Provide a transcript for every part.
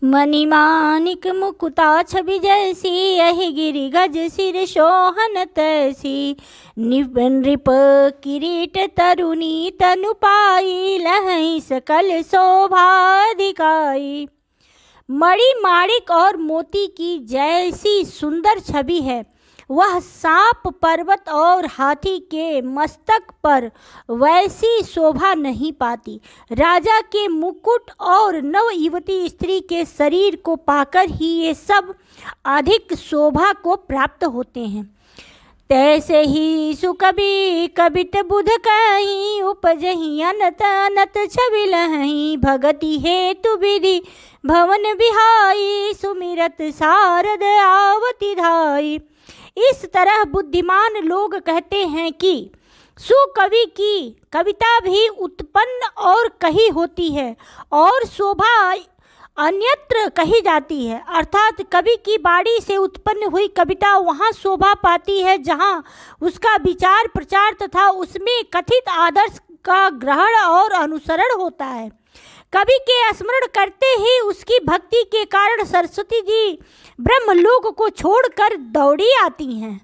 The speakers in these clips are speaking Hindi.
मणिमानिक मुकुता छवि जैसी, यही गिरि गज सिर शोहन तैसी। नृप किरीट तरुणी तनु पाई, लहई सकल शोभा दिखाई। मणि माणिक और मोती की जैसी सुंदर छवि है, वह सांप पर्वत और हाथी के मस्तक पर वैसी शोभा नहीं पाती। राजा के मुकुट और नव युवती स्त्री के शरीर को पाकर ही ये सब अधिक शोभा को प्राप्त होते हैं। तैसे ही सुकवि कबित बुध कहीं, उपजहि अनत अनत छवि लहहीं। भगति हेतु विधि भवन बिहाई, सुमिरत सारद आवति धाई। इस तरह बुद्धिमान लोग कहते हैं कि सुकवि की कविता भी उत्पन्न और कही होती है और शोभा अन्यत्र कही जाती है। अर्थात कवि की बाणी से उत्पन्न हुई कविता वहाँ शोभा पाती है जहाँ उसका विचार प्रचार तथा उसमें कथित आदर्श का ग्रहण और अनुसरण होता है। कवि के स्मरण करते ही उसकी भक्ति के कारण सरस्वती जी ब्रह्मलोक को छोड़कर दौड़ी आती हैं।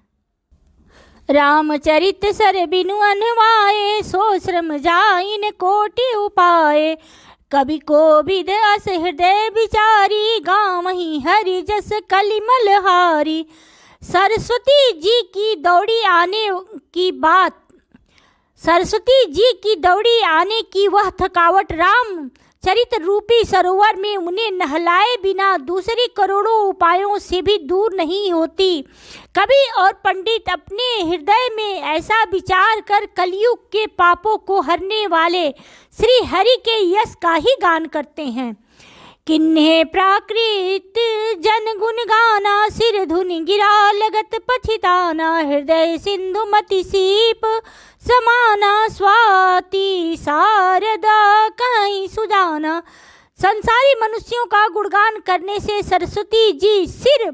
रामचरित सर बिनु अनवाए, सो श्रम जाइन कोटि उपाय। कवि को विद अस हृदय विचारी, गावहि हरि जस कलिमल हारी। सरस्वती जी की दौड़ी आने की बात, सरस्वती जी की दौड़ी आने की वह थकावट राम चरित रूपी सरोवर में उन्हें नहलाए बिना दूसरे करोड़ों उपायों से भी दूर नहीं होती। कवि और पंडित अपने हृदय में ऐसा विचार कर कलयुग के पापों को हरने वाले श्री हरि के यश का ही गान करते हैं। किन्हे प्राकृत जन गुण गाना, सिर धुन गिरा लगत पछिताना। हृदय सिंधु मति सीप समाना, स्वाति शारदा कहीं सुजाना। संसारी मनुष्यों का गुणगान करने से सरस्वती जी सिर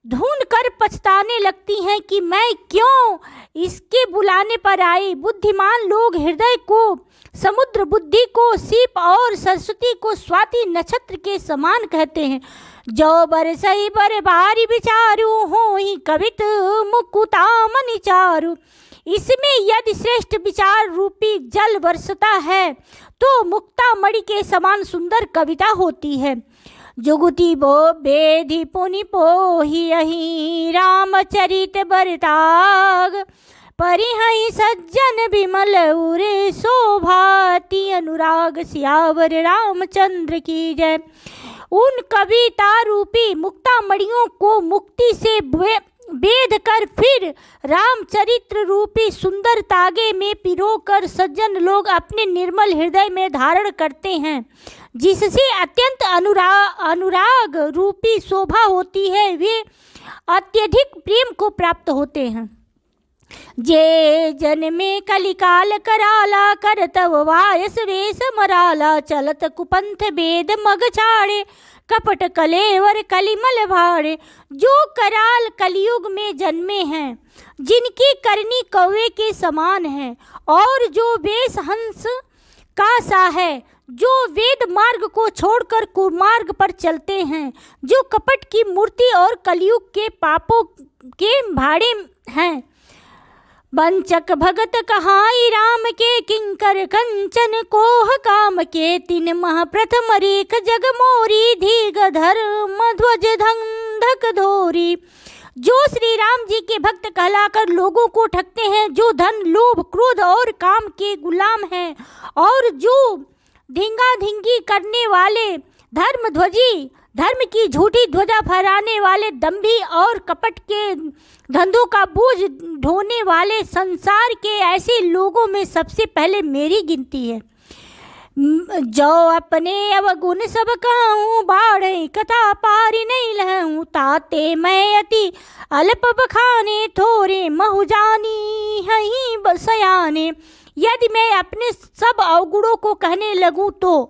धुन कर पछताने लगती हैं कि मैं क्यों इसके बुलाने पर आई। बुद्धिमान लोग हृदय को समुद्र, बुद्धि को सीप और सरस्वती को स्वाति नक्षत्र के समान कहते हैं। जो बरसई बर बारी विचारू, हो ही कवित मुकुता मनि चारु। इसमें यदि श्रेष्ठ विचार रूपी जल बरसता है तो मुक्ता मणि के समान सुंदर कविता होती है। जुगुति बो बेधि पुनि पोहि यही, रामचरित बरताग। परिहई सज्जन विमल उरे, शोभाति अनुराग। सियावर रामचंद्र की जय। उन कविता रूपी मुक्ता मणियों को मुक्ति से बेध कर फिर रामचरित्र रूपी सुंदर तागे में पिरोकर सज्जन लोग अपने निर्मल हृदय में धारण करते हैं, जिससे अत्यंत अनुराग रूपी शोभा होती है। वे अत्यधिक प्रेम को प्राप्त होते हैं। जे जन में कलिकाल कराला, करतव वायस वेश मराला। चलत कुपंथ वेद मग छाड़े, कपट कलेवर कलिमल भाड़े। जो कराल कलयुग में जन्मे हैं, जिनकी करनी कौवे के समान है, और जो वेश हंस का सा है, जो वेद मार्ग को छोड़कर कुमार्ग पर चलते हैं, जो कपट की मूर्ति और कलयुग के पापों के भाड़े हैं। वंचक भगत कहाई राम के, किंकर कंचन कोह काम के। तीन मह प्रथम रेख जग मोरी, धीग धर्म ध्वज धंधक धोरी। जो श्री राम जी के भक्त कहलाकर लोगों को ठगते हैं, जो धन लोभ क्रोध और काम के गुलाम हैं, और जो धींगा धींगी करने वाले धर्म ध्वजी, धर्म की झूठी ध्वजा फहराने वाले दंभी और कपट के धंधों का बोझ ढोने वाले संसार के ऐसे लोगों में सबसे पहले मेरी गिनती है। जो अपने अवगुण सब कहूँ, बाढ़े कथा पारी नहीं लहूँ। ताते मैं अति अल्प बखाने, थोरे महु जानी हहीं बसयाने। यदि मैं अपने सब अवगुणों को कहने लगूँ तो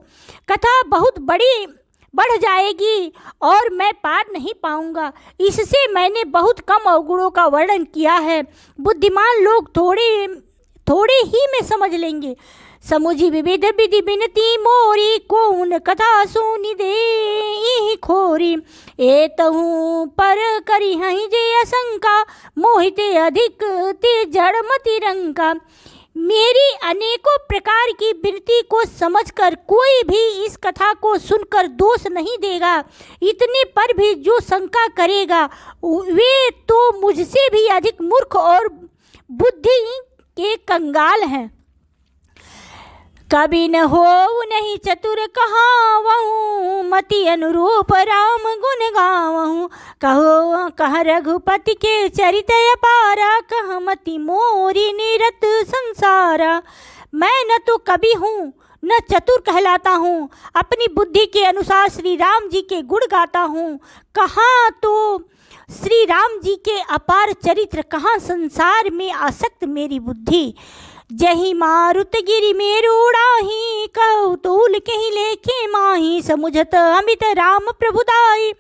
कथा बहुत बड़ी बढ़ जाएगी और मैं पार नहीं पाऊंगा। इससे मैंने बहुत कम अवगुणों का वर्णन किया है। बुद्धिमान लोग थोड़े ही में समझ लेंगे। समुझी विविध विधि बिनती मोरी, कौन कथा सुनि दे खोरी। एतहु पर करी हई जे आशंका, मोहिते अधिक ते जड़मति रंका। मेरी अनेकों प्रकार की विनती को समझकर कोई भी इस कथा को सुनकर दोष नहीं देगा। इतने पर भी जो शंका करेगा वे तो मुझसे भी अधिक मूर्ख और बुद्धि के कंगाल हैं। कभी न हो नहीं चतुर कहावहूँ, मति अनुरूप राम गुण गावहूँ। कहो कह रघुपति के चरित अपारा, कह मति मोरी निरत संसारा। मैं न तो कवि हूँ न चतुर कहलाता हूँ, अपनी बुद्धि के अनुसार श्री राम जी के गुण गाता हूँ। कहाँ तो श्री राम जी के अपार चरित्र, कहाँ संसार में आसक्त मेरी बुद्धि। जही मारुत गिरि मेरु उड़ाही, कौतूल कहीं लेखे माही। समुझत अमित राम प्रभुदाई,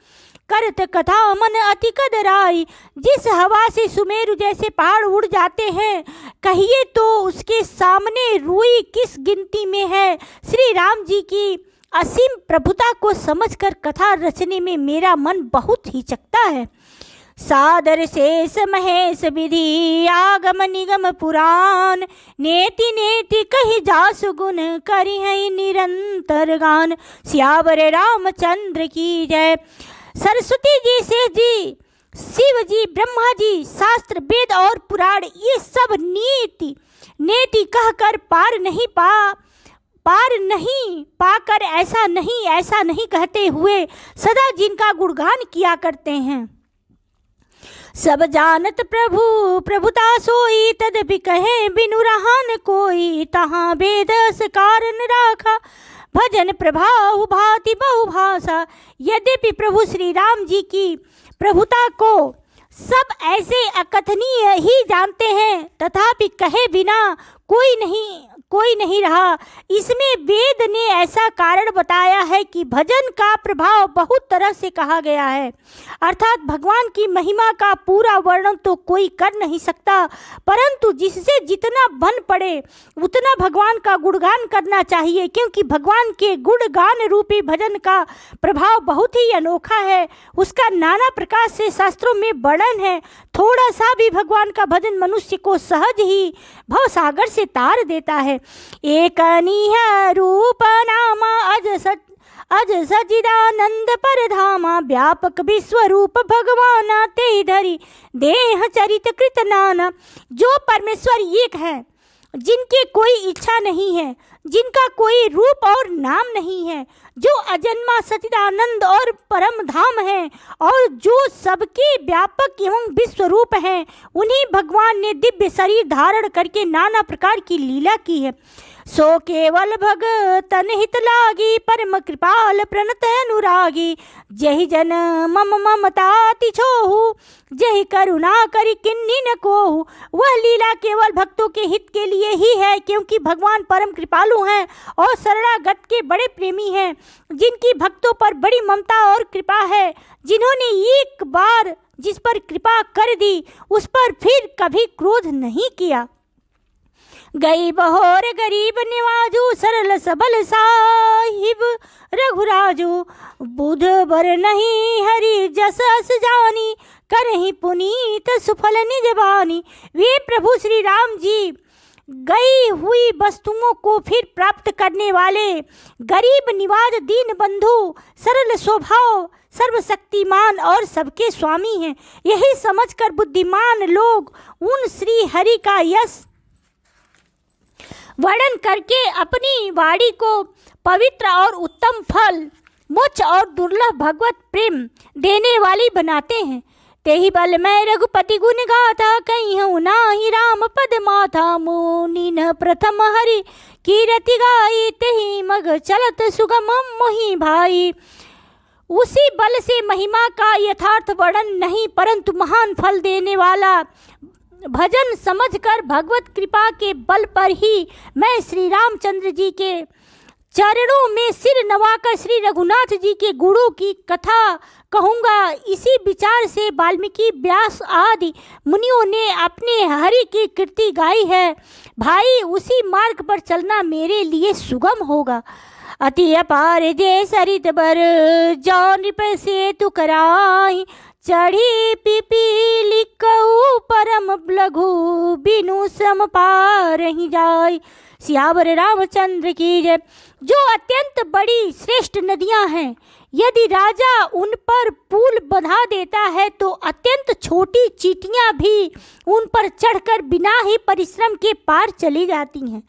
करत कथा मन अति कदराई। जिस हवा से सुमेरु जैसे पहाड़ उड़ जाते हैं, कहिए तो उसके सामने रुई किस गिनती में है। श्री राम जी की असीम प्रभुता को समझकर कथा रचने में मेरा मन बहुत हिचकता है। सादर शेष महेश विधि, आगम निगम पुराण। नेति नेति कही जासु गुण, करी है निरंतर गान। सियावर रामचंद्र की जय। सरस्वती जी, शेष जी, शिव जी, ब्रह्मा जी, शास्त्र वेद और पुराण ये सब नीति नेति कहकर पार नहीं पाकर ऐसा नहीं कहते हुए सदा जिनका गुणगान किया करते हैं। सब जानत प्रभु प्रभुता सोई, तदपि कहे बिनु रहान कोई। तहाँ वेद कारण राखा, भजन प्रभाव भांति बहुभाषा। यद्यपि प्रभु श्री राम जी की प्रभुता को सब ऐसे अकथनीय ही जानते हैं, तथापि कहे बिना कोई नहीं रहा। इसमें वेद ने ऐसा कारण बताया है कि भजन का प्रभाव बहुत तरह से कहा गया है, अर्थात भगवान की महिमा का पूरा वर्णन तो कोई कर नहीं सकता, परंतु जिससे जितना बन पड़े उतना भगवान का गुणगान करना चाहिए, क्योंकि भगवान के गुणगान रूपी भजन का प्रभाव बहुत ही अनोखा है। उसका नाना प्रकार से शास्त्रों में वर्णन है। थोड़ा सा भी भगवान का भजन मनुष्य को सहज ही भवसागर से तार देता है। एक अनीह रूप नामा अज सचिदानंद परधामा। व्यापक विश्वरूप भगवान ते धरी देह चरित कृत नाना। जो परमेश्वर एक है, जिनके कोई इच्छा नहीं है, जिनका कोई रूप और नाम नहीं है, जो अजन्मा सचिदानंद और परम धाम है, और जो सबके व्यापक एवं विश्वरूप हैं, उन्हीं भगवान ने दिव्य शरीर धारण करके नाना प्रकार की लीला की है। सो केवल भगतन हित लागी, परम कृपाल प्रणत अनुरागी। जहि जन मम ममताति छोहु, जहि करुणा करि किन्नी न कोहु। वह लीला केवल भक्तों के हित के लिए ही है, क्योंकि भगवान परम कृपालु हैं और शरणागत के बड़े प्रेमी हैं, जिनकी भक्तों पर बड़ी ममता और कृपा है। जिन्होंने एक बार जिस पर कृपा कर दी, उस पर फिर कभी क्रोध नहीं किया। गई बहोर गरीब निवाजू, सरल सबल साहिब रघुराजू। बुध बर नहीं हरि जस अस जानी, करहि पुनीत सुफल निज बानी। वे प्रभु श्री राम जी गई हुई वस्तुओं को फिर प्राप्त करने वाले, गरीब निवाज दीन बंधु, सरल स्वभाव, सर्वशक्तिमान और सबके स्वामी हैं। यही समझकर बुद्धिमान लोग उन श्री हरि का यश वर्णन करके अपनी वाणी को पवित्र और उत्तम फल, मोक्ष और दुर्लभ भगवत प्रेम देने वाली बनाते हैं। तेहि बल मैं रघुपति गुण गाथा, कहिहूँ नाहि राम पद माथा। मुनि न प्रथम हरि कीरति गाई, तेहि मग चलत सुगम मोहि भाई। उसी बल से महिमा का यथार्थ वर्णन नहीं, परंतु महान फल देने वाला भजन समझकर भगवत कृपा के बल पर ही मैं श्री रामचंद्र जी के चरणों में सिर नवाकर श्री रघुनाथ जी के गुणों की कथा कहूँगा। इसी विचार से वाल्मीकि, व्यास आदि मुनियों ने अपने हरि की कीर्ति गाई है। भाई, उसी मार्ग पर चलना मेरे लिए सुगम होगा। अति अपार जे सरित बर, जो नृप सेतु कराई, चढ़ी पिपीली कऊ परम लघु, बिनु सम पार ही जाय। सियावर रामचंद्र की जय। जो अत्यंत बड़ी श्रेष्ठ नदियां हैं, यदि राजा उन पर पुल बंधा देता है तो अत्यंत छोटी चींटियां भी उन पर चढ़कर बिना ही परिश्रम के पार चली जाती हैं।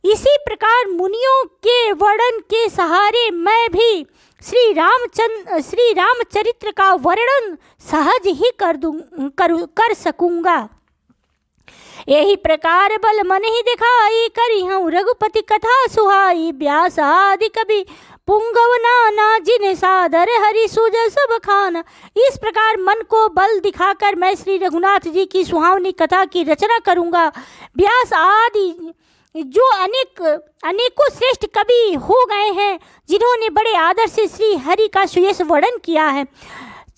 इसी प्रकार मुनियों के वर्णन के सहारे मैं भी श्री रामचरित्र का वर्णन सहज ही कर सकूंगा। यही प्रकार बल मन ही दिखाई, करी हूँ रघुपति कथा सुहाई। व्यास आदि कवि पुंगव नाना, जिन्हें सादर हरि सुजस बखाना। इस प्रकार मन को बल दिखाकर मैं श्री रघुनाथ जी की सुहावनी कथा की रचना करूँगा। व्यास आदि जो अनेकों श्रेष्ठ कवि हो गए हैं, जिन्होंने बड़े आदर से श्री हरि का सुयश वर्णन किया है।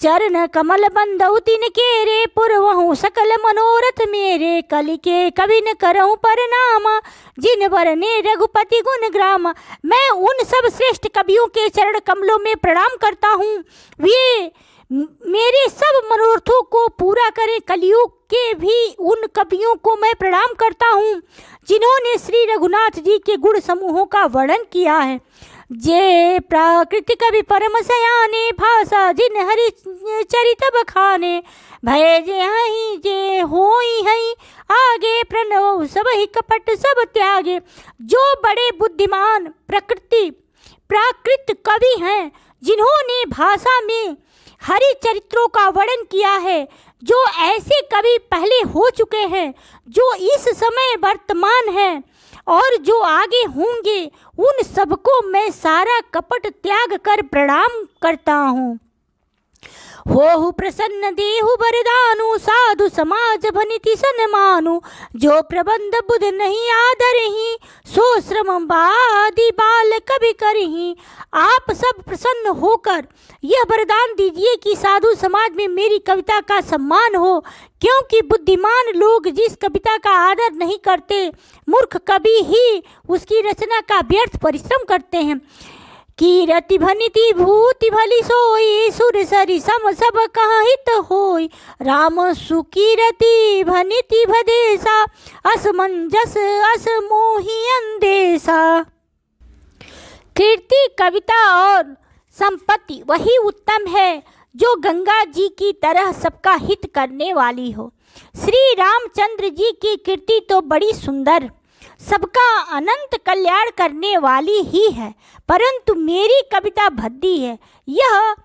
चरण कमल बंदौ तिन केरे, पुरवहु सकल मनोरथ मेरे। कलि के कवि न करऊं परनामा, जिन वरने रघुपति गुण ग्राम। मैं उन सब श्रेष्ठ कवियों के चरण कमलों में प्रणाम करता हूँ, वे मेरे सब मनोरथों को पूरा करें। कलियुग के भी उन कवियों को मैं प्रणाम करता हूँ, जिन्होंने श्री रघुनाथ जी के गुण समूहों का वर्णन किया है। जे प्राकृत कवि परम सयाने, भाषा जिन हरि चरित बखाने। भय जे हहीं जे होई हहीं, आगे प्रणव सब ही कपट सब त्यागे। जो बड़े बुद्धिमान प्राकृत कवि हैं, जिन्होंने भाषा में हरि चरित्रों का वर्णन किया है, जो ऐसे कवि पहले हो चुके हैं, जो इस समय वर्तमान हैं और जो आगे होंगे, उन सबको मैं सारा कपट त्याग कर प्रणाम करता हूँ। होहु प्रसन्न देहु बरदानु, साधु समाज भनिति सन्मानु। जो प्रबंध बुध नहीं आदरही, सो श्रम बादि बाल कवि करही। आप सब प्रसन्न होकर यह वरदान दीजिए कि साधु समाज में मेरी कविता का सम्मान हो, क्योंकि बुद्धिमान लोग जिस कविता का आदर नहीं करते, मूर्ख कवि ही उसकी रचना का व्यर्थ परिश्रम करते हैं। कीरति भनिति भूति भली सोई, सुर सरि सम सब कहित होई। राम सुकीरति भनिति भदेसा, असमंजस अस मोहि अंदेसा। कीर्ति, कविता और संपत्ति वही उत्तम है जो गंगा जी की तरह सबका हित करने वाली हो। श्री रामचंद्र जी की कीर्ति तो बड़ी सुंदर, सबका अनंत कल्याण करने वाली ही है, परंतु मेरी कविता भद्दी है। यह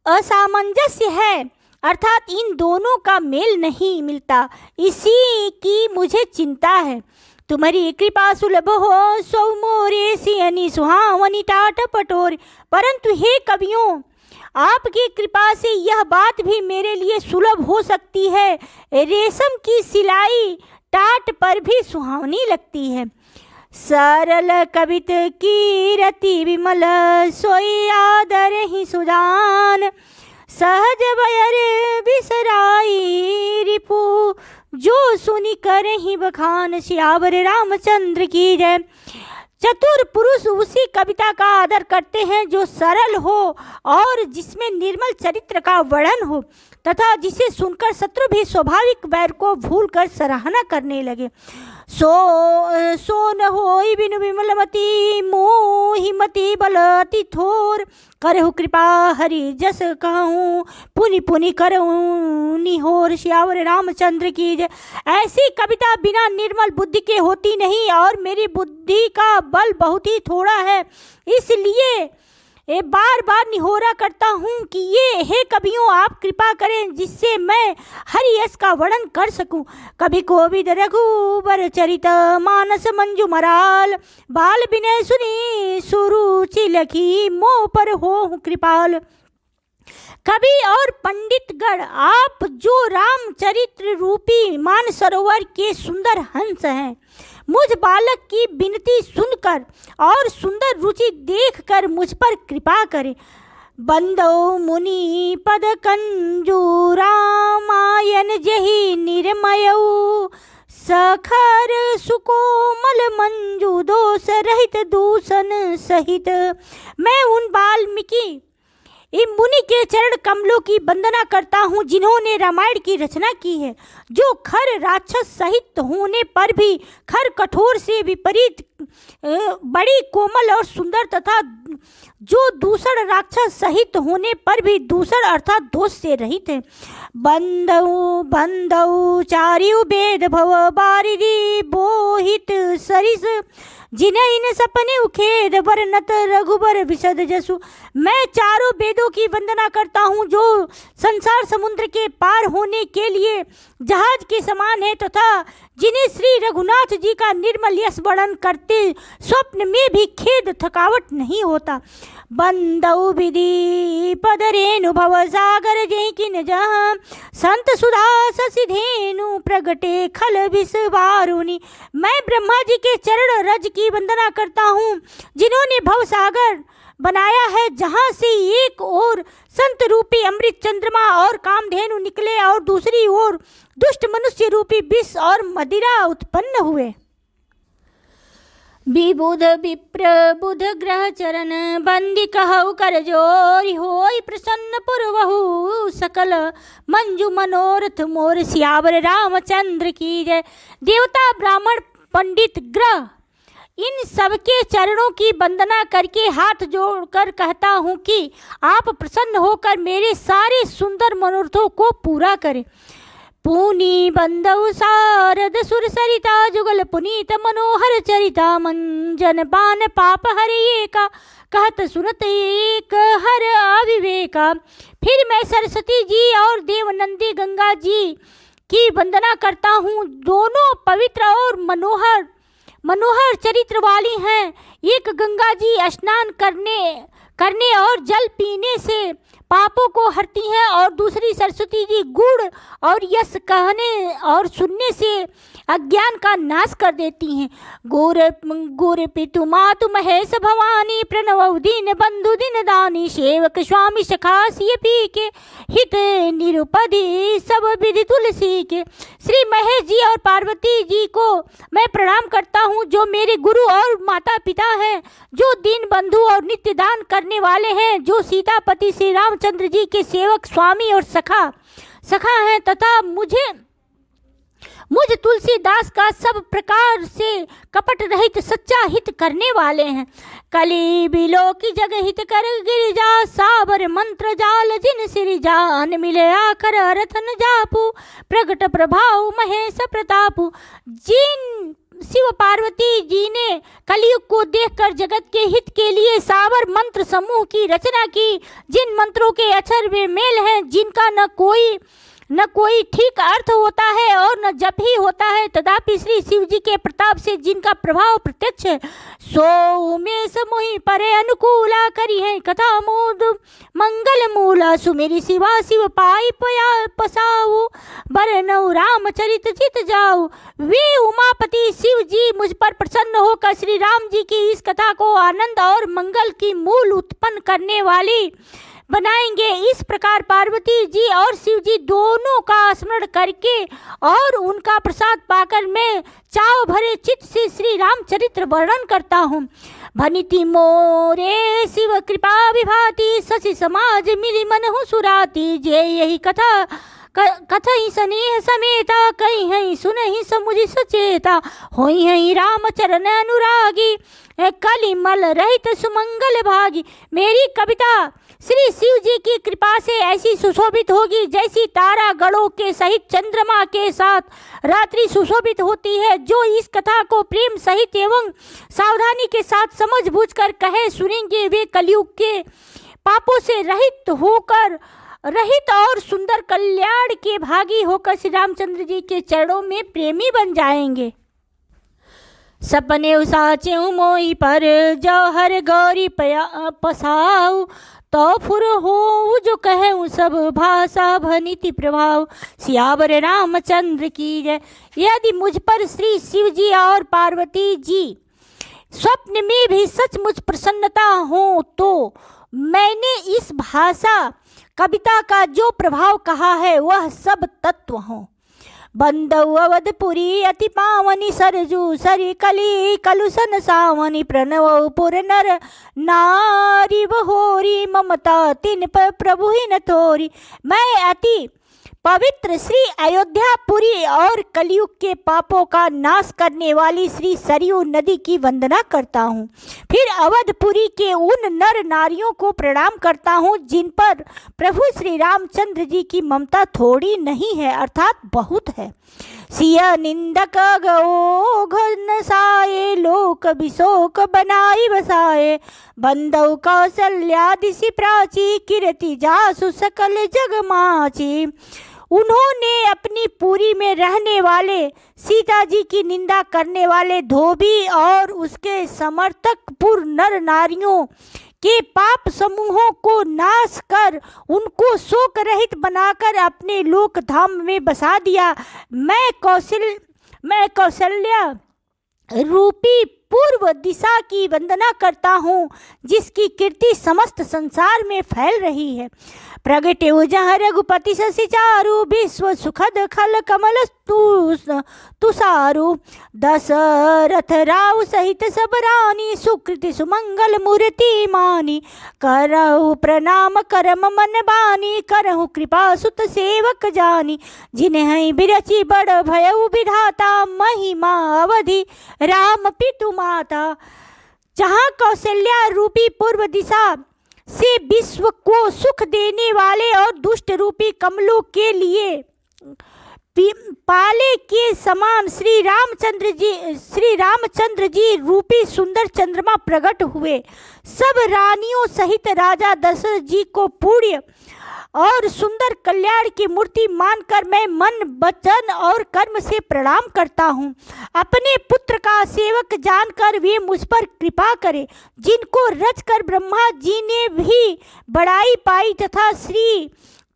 असामंजस्य है, अर्थात इन दोनों का मेल नहीं मिलता, इसी की मुझे चिंता है। तुम्हारी कृपा सुलभ हो सौ मोरे, सियनी सुहावनी टाट पटोरे। परंतु हे कवियों, आपकी कृपा से यह बात भी मेरे लिए सुलभ हो सकती है, रेशम की सिलाई टाट पर भी सुहावनी लगती है। सरल कवित की रति विमल, सोई आदर ही सुजान। सहज बयर बिसराई रिपु, जो सुनी कर ही बखान। सियावर रामचंद्र की जय। चतुर पुरुष उसी कविता का आदर करते हैं जो सरल हो और जिसमें निर्मल चरित्र का वर्णन हो, तथा जिसे सुनकर शत्रु भी स्वाभाविक वैर को भूलकर सराहना करने लगे। सो न होई बिनु विमलमति, मोहिमति बलति थोर। करहु कृपा हरि जस कहूँ, पुनि पुनि करहु निहोर। सियावर रामचंद्र की जय। ऐसी कविता बिना निर्मल बुद्धि के होती नहीं, और मेरी बुद्धि का बल बहुत ही थोड़ा है, इसलिए बार बार निहोरा करता हूँ कि ये हे कवियों, आप कृपा करें जिससे मैं हरि यश का वर्णन कर सकूं। कभी कोविद रघुबर चरित, मानस मंजू मराल। बाल विनय सुनी सुरुचि लखी, मोह पर हो कृपाल। कवि और पंडितगण, आप जो रामचरित्र रूपी मानसरोवर के सुंदर हंस हैं, मुझ बालक की विनती सुनकर और सुंदर रुचि देखकर मुझ पर कृपा करें। बंदो मुनि पद कंजू, रामायण जहि निर्मयऊ। सखर सुकोमल मंजू दोष रहित दूषण सहित। मैं उन वाल्मीकि मुनि के चरण कमलों की वंदना करता हूँ जिन्होंने रामायण की रचना की है, जो खर राक्षस सहित होने पर भी खर कठोर से विपरीत बड़ी कोमल और सुंदर, तथा जो दूसर राक्षस सहित होने पर भी दूसर अर्थात दोष से रहित है। बंदौ बंदौ चारियु वेद भव बारिदी बोहित सरिस, जिन्हें इन सपने उखेद बरनत रघुबर विशद जसु। मैं चारों वेदों की वंदना करता हूँ जो संसार समुद्र के पार होने के लिए जहाज के समान है, तथा जिन्हें श्री रघुनाथ जी का निर्मल यश वर्णन करते स्वप्न में भी खेद थकावट नहीं होता। बंदौ विधि पदरेनु भव सागर जय किन जहाँ, संत सुधा ससिधेनु प्रगटे खल विष वारुणी। मैं ब्रह्मा जी के चरण रज की वंदना करता हूँ जिन्होंने भव सागर बनाया है, जहाँ से एक ओर संत रूपी अमृत चंद्रमा और कामधेनु निकले और दूसरी ओर दुष्ट मनुष्य रूपी विष और मदिरा उत्पन्न हुए। विबुध विप्र बुध ग्रह चरण बंदी कहु कर जोरी, होई प्रसन्न पुरवहु सकल मंजू मनोरथ मोर। सियावर रामचंद्र की जय। देवता ब्राह्मण पंडित ग्रह इन सबके चरणों की वंदना करके हाथ जोड़कर कहता हूँ कि आप प्रसन्न होकर मेरे सारे सुंदर मनोरथों को पूरा करें। पुनी बंदौ सारद सुर सरिता जुगल पुनीत मनोहर चरिता, मंजन पान पाप हर एका कहत सुनत एक हर अविवेका। फिर मैं सरस्वती जी और देवनंदी गंगा जी की वंदना करता हूँ, दोनों पवित्र और मनोहर चरित्र वाली हैं। एक गंगा जी स्नान करने और जल पीने से पापों को हरती हैं और दूसरी सरस्वती जी गुड़ और यश कहने और सुनने से अज्ञान का नाश कर देती हैं। गुर पितु मातु महेश भवानी, प्रणव दीन बंधु दिन दानी, सेवक स्वामी सखासी पी के हित निरुपधि सब विधि तुलसी के। श्री महेश जी और पार्वती जी को मैं प्रणाम करता हूँ जो मेरे गुरु और माता पिता हैं, जो दीन बंधु और नित्य दान करने वाले हैं, जो सीतापति श्री रामचंद्र जी के सेवक स्वामी और सखा हैं, तथा मुझ तुलसीदास का सब प्रकार से कपट रहित सच्चा हित करने वाले हैं। कली बिलो की जग हित कर गिरिजा, साबर मंत्र जाल जिन सिरिजान, मिले आखर रतन जापू प्रगट प्रभाव महेश प्रतापू। जिन शिव पार्वती जी ने कलयुग को देखकर जगत के हित के लिए सावर मंत्र समूह की रचना की, जिन मंत्रों के अक्षर वे मेल हैं, जिनका न कोई ठीक अर्थ होता है और न जप ही होता है, तथापि श्री शिव जी के प्रताप से जिनका प्रभाव प्रत्यक्ष है, सो उमेश मोहि परे अनुकूला करी है कथा मोद मंगल मूला। सुमेरी शिवा शिव पाई पसाऊ, बरनऊ रामचरित जित जाऊ। वे उमापति शिव जी मुझ पर प्रसन्न होकर श्री राम जी की इस कथा को आनंद और मंगल की मूल उत्पन्न करने वाली बनाएंगे। इस प्रकार पार्वती जी और शिव जी दोनों का स्मरण करके और उनका प्रसाद पाकर मैं चाव भरे चित्त से श्री रामचरित्र वर्णन करता हूँ। भनिति मोरे शिव कृपा विभाति, शशि समाज मिली मनहु सुराती। जे यही कथहि स्नेह समेता, कही है सुनहि समुझ सचेता। होई है राम चरण अनुरागी, कलिमल रहित सुमंगल भागी। मेरी कविता श्री शिव जी की कृपा से ऐसी सुशोभित होगी जैसी तारा गणों के सहित चंद्रमा के साथ रात्रि सुशोभित होती है। जो इस कथा को प्रेम सहित एवं सावधानी के साथ समझ बूझकर कहे सुनेंगे, वे कलयुग के पापों से रहित और सुंदर कल्याण के भागी होकर श्री रामचंद्र जी के चरणों में प्रेमी बन जाएंगे। सपने साचे मोई पर जौहर गौरी पसाऊ, तो फुर हो जो कहे सब भाषा भनिति प्रभाव। सियावर रामचंद्र की जय। यदि मुझ पर श्री शिव जी और पार्वती जी स्वप्न में भी सचमुच प्रसन्नता हो तो मैंने इस भाषा कविता का जो प्रभाव कहा है वह सब तत्व हो। बंदौ अवधपुरी अति पावनी सरजू सरी कली कलुसन सावनी प्रणव पुर नर नारी बहोरी ममता तिन पर प्रभु ही न थोरी। मैं अति पवित्र श्री अयोध्यापुरी और कलयुग के पापों का नाश करने वाली श्री सरयू नदी की वंदना करता हूँ। फिर अवधपुरी के उन नर नारियों को प्रणाम करता हूँ जिन पर प्रभु श्री रामचंद्र जी की ममता थोड़ी नहीं है अर्थात बहुत है। सिया निंदक गो घन साए लोक बिशोक बनाई बसाए बंदौ कौशल्यादिशि प्राची कीर्ति जासु सकल जग माची। उन्होंने अपनी पुरी में रहने वाले सीता जी की निंदा करने वाले धोबी और उसके समर्थक पुर नर नारियों के पाप समूहों को नाश कर उनको शोक रहित बनाकर अपने लोक धाम में बसा दिया। मैं कौशल्या रूपी पूर्व दिशा की वंदना करता हूँ जिसकी कीर्ति समस्त संसार में फैल रही है। प्रगटे जहाँ रघुपति शशि चारु विश्व सुखद खल कमल तुषारु दशरथ राव सहित सब रानी सुकृति सुमंगल मूर्ति मानी करहु प्रणाम करम मन बानी करहु कृपा सुत सेवक जानी जिन्हें बिरची बड़ भयउ विधाता महिमा अवधि राम पितु माता। जहाँ कौशल्या रूपी पूर्व दिशा से विश्व को सुख देने वाले और दुष्ट रूपी कमलों के लिए पाले के समान श्री रामचंद्र जी रूपी सुंदर चंद्रमा प्रकट हुए। सब रानियों सहित राजा दशरथ जी को पुण्य और सुंदर कल्याण की मूर्ति मानकर मैं मन वचन और कर्म से प्रणाम करता हूँ। अपने पुत्र का सेवक जानकर वे मुझ पर कृपा करें जिनको रचकर ब्रह्मा जी ने भी बड़ाई पाई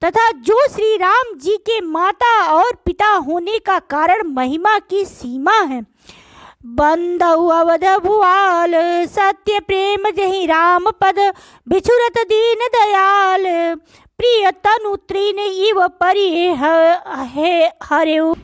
तथा जो श्री राम जी के माता और पिता होने का कारण महिमा की सीमा है। बंदौ अवध भुआल सत्य प्रेम जहि राम पद बिछुरत दीन दयाल प्रिय तनु तृण इव परि हरेउ।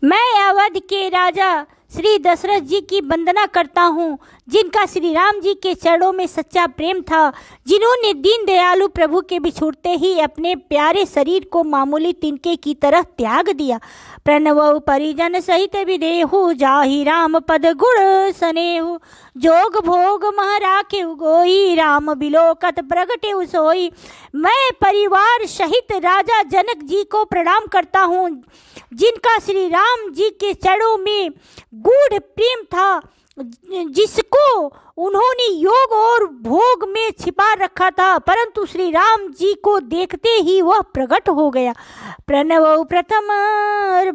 मैं अवध के राजा श्री दशरथ जी की वंदना करता हूँ जिनका श्री राम जी के चरणों में सच्चा प्रेम था, जिन्होंने दीन दयालु प्रभु के बिछुड़ते ही अपने प्यारे शरीर को मामूली तिनके की तरह त्याग दिया। प्रणव परिजन सहित विदेहु जाहि राम पद गुण सनेहु जोग भोग मह राखेउ गोई राम बिलोकत प्रगटे सोई। मैं परिवार सहित राजा जनक जी को प्रणाम करता हूँ जिनका श्री राम जी के चरणों में गूढ़ प्रेम था, जिसको उन्होंने योग और भोग में छिपा रखा था, परंतु श्री राम जी को देखते ही वह प्रकट हो गया। प्रणव प्रथम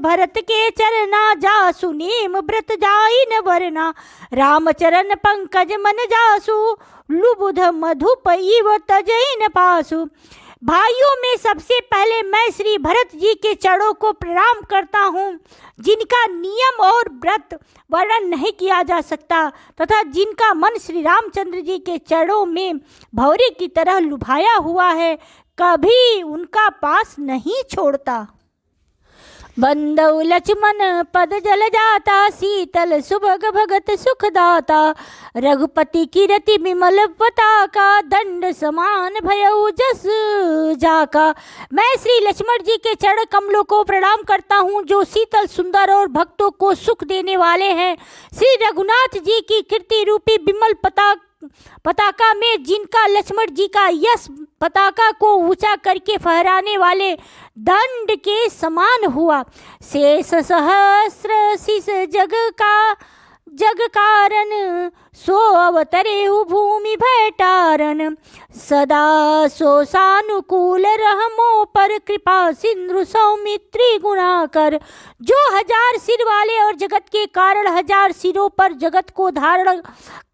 भरत के चरना जासु नेम व्रत जाई न वरना राम चरण पंकज मन जासु लुबुध मधुप इव तजई न पासु। भाइयों में सबसे पहले मैं श्री भरत जी के चरणों को प्रणाम करता हूँ जिनका नियम और व्रत वर्णन नहीं किया जा सकता तथा जिनका मन श्री रामचंद्र जी के चरणों में भौरे की तरह लुभाया हुआ है, कभी उनका पास नहीं छोड़ता। बंदौ लक्ष्मण पद जल जाता शीतल सुभग भगत सुखदाता रघुपति कीरति विमल पताका दंड समान भयउ जस जाका। मैं श्री लक्ष्मण जी के चरण कमलों को प्रणाम करता हूँ जो शीतल सुंदर और भक्तों को सुख देने वाले हैं। श्री रघुनाथ जी की कीर्ति रूपी विमल पताका में जिनका लक्ष्मण जी का यश पताका को ऊंचा करके फहराने वाले दंड के समान हुआ। शेष सहस्र शीस जग कारण सो अवतरेहु भूमि भैटारन सदा सो सानुकूल रहमो पर कृपा सिंधु सौमित्री गुणाकर। जो 1000 सिर वाले और जगत के कारण 1000 सिरों पर जगत को धारण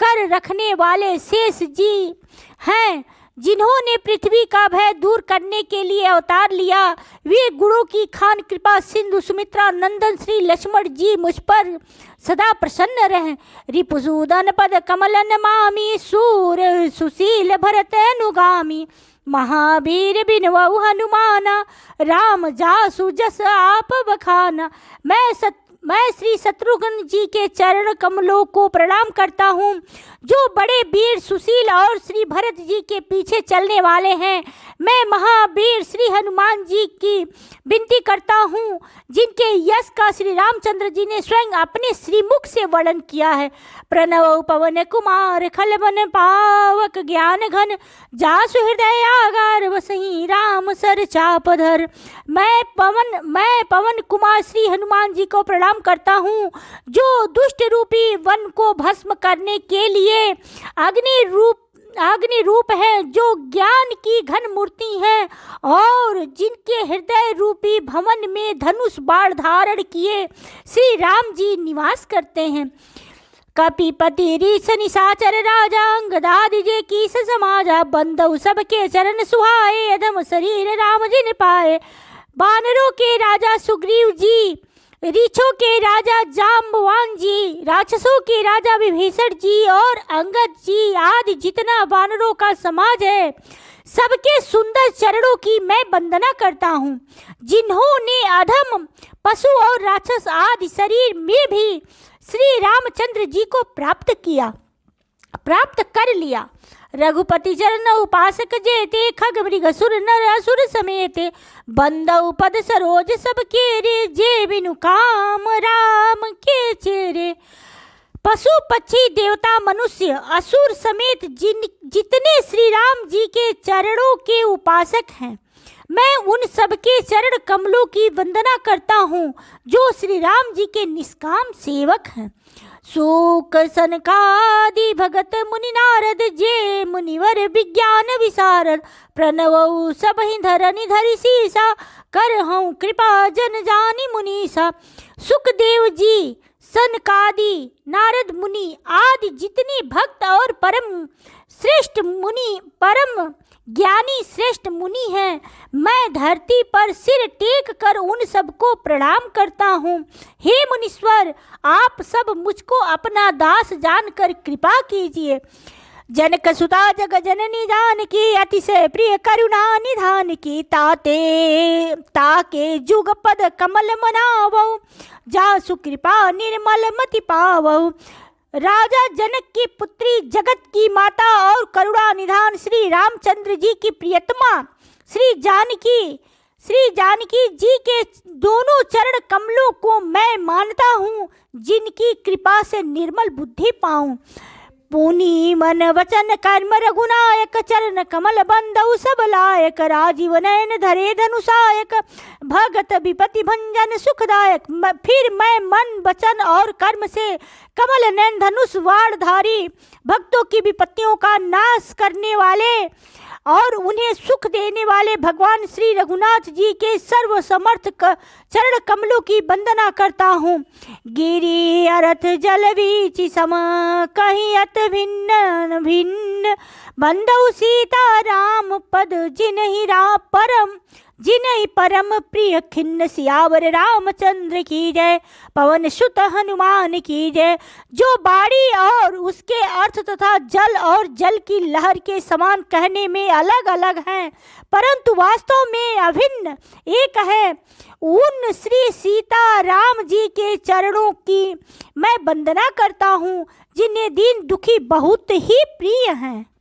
कर रखने वाले शेष जी हैं, जिन्होंने पृथ्वी का भय दूर करने के लिए अवतार लिया, वे गुणों की खान कृपा सिंधु सुमित्रा नंदन श्री लक्ष्मण जी मुझ पर सदा प्रसन्न रहें। रिपुसूदन पद कमल नमामि सूर सुशील भरत अनुगामी महावीर बिनवऊ हनुमाना, राम जासु जस आप बखाना। मैं श्री शत्रुघ्न जी के चरण कमलों को प्रणाम करता हूँ, जो बड़े वीर सुशील और श्री भरत जी के पीछे चलने वाले हैं। मैं महावीर श्री हनुमान जी की विनती करता हूँ, जिनके यश का श्री रामचंद्र जी ने स्वयं अपने श्रीमुख से वर्णन किया है। प्रणव पवन कुमार खलबन पावक ज्ञान घन, जासु हृदय आगार बसहि राम सर चापधर। मैं पवन कुमार श्री हनुमान जी को प्रणाम करता हूँ, जो दुष्ट रूपी वन को भस्म करने के लिए अग्नि रूप है, जो ज्ञान की घन मूर्ति है और जिनके हृदय रूपी भवन में धनुष बाण धारण किए श्री राम जी निवास करते हैं। कपिपति रीछ निशाचर राजा, अंगदादि जे कीस समाजा, बंदउ सबके चरण सुहाए, अधम शरीर राम जिन पाए। बानरों के राजा सुग्रीव जी, रीछों के राजा जाम्बवान जी, राक्षसों के राजा विभीषण जी और अंगद जी आदि जितना वानरों का समाज है, सबके सुंदर चरणों की मैं वंदना करता हूँ, जिन्होंने अधम पशु और राक्षस आदि शरीर में भी श्री रामचंद्र जी को प्राप्त कर लिया। रघुपति चरण उपासक जेते, खग मृग सुर नर असुर समेते, बंदउ पद सरोज सब केरे, जे बिनु काम राम के चेरे। पशु पक्षी देवता मनुष्य असुर समेत जितने श्री राम जी के चरणों के उपासक हैं, मैं उन सबके चरण कमलों की वंदना करता हूँ, जो श्री राम जी के निष्काम सेवक हैं। शोक सनकादि भगत मुनि नारद, जे मुनिवर विज्ञान विशारद, प्रणवउ सबहि धरनि धरि सीसा, करहउँ कृपा जन जानि मुनीसा। सुखदेव जी, सनकादि, नारद मुनि आदि जितने भक्त और परम ज्ञानी श्रेष्ठ मुनि हैं, मैं धरती पर सिर टेक कर उन सबको प्रणाम करता हूँ। हे मुनीश्वर, आप सब मुझको अपना दास जानकर कृपा कीजिए। जनक सुता जग जननी जानकी, अतिशय प्रिय करुणा निधान की, ताके जुग पद कमल मनावौ, जासु कृपा निर्मल मति पावौ। राजा जनक की पुत्री, जगत की माता और करुणा निधान श्री रामचंद्र जी की प्रियतमा श्री जानकी जी के दोनों चरण कमलों को मैं मानता हूँ, जिनकी कृपा से निर्मल बुद्धि पाऊं। पुनि मन वचन कर्म रघुनायक, चरण कमल बंदउ सब लायक, राजीव नयन धरे धनुषायक, भगत विपति भंजन सुखदायक। फिर मैं मन वचन और कर्म से कमल नयन धनुष वाणधारी, भक्तों की विपत्तियों का नाश करने वाले और उन्हें सुख देने वाले भगवान श्री रघुनाथ जी के सर्व समर्थ चरण कमलों की वंदना करता हूँ। गिरि अरथ जल बीच सम, कहीं अत भिन्न भिन्न, बंदउ सीता राम पद जिनहि परम प्रिय खिन्न, सियावर रामचंद्र की जय, पवन सुत हनुमान की जय। जो बाड़ी और उसके अर्थ तथा जल और जल की लहर के समान कहने में अलग अलग हैं, परंतु वास्तव में अभिन्न एक है, उन श्री सीता राम जी के चरणों की मैं वंदना करता हूँ, जिन्हें दीन दुखी बहुत ही प्रिय हैं।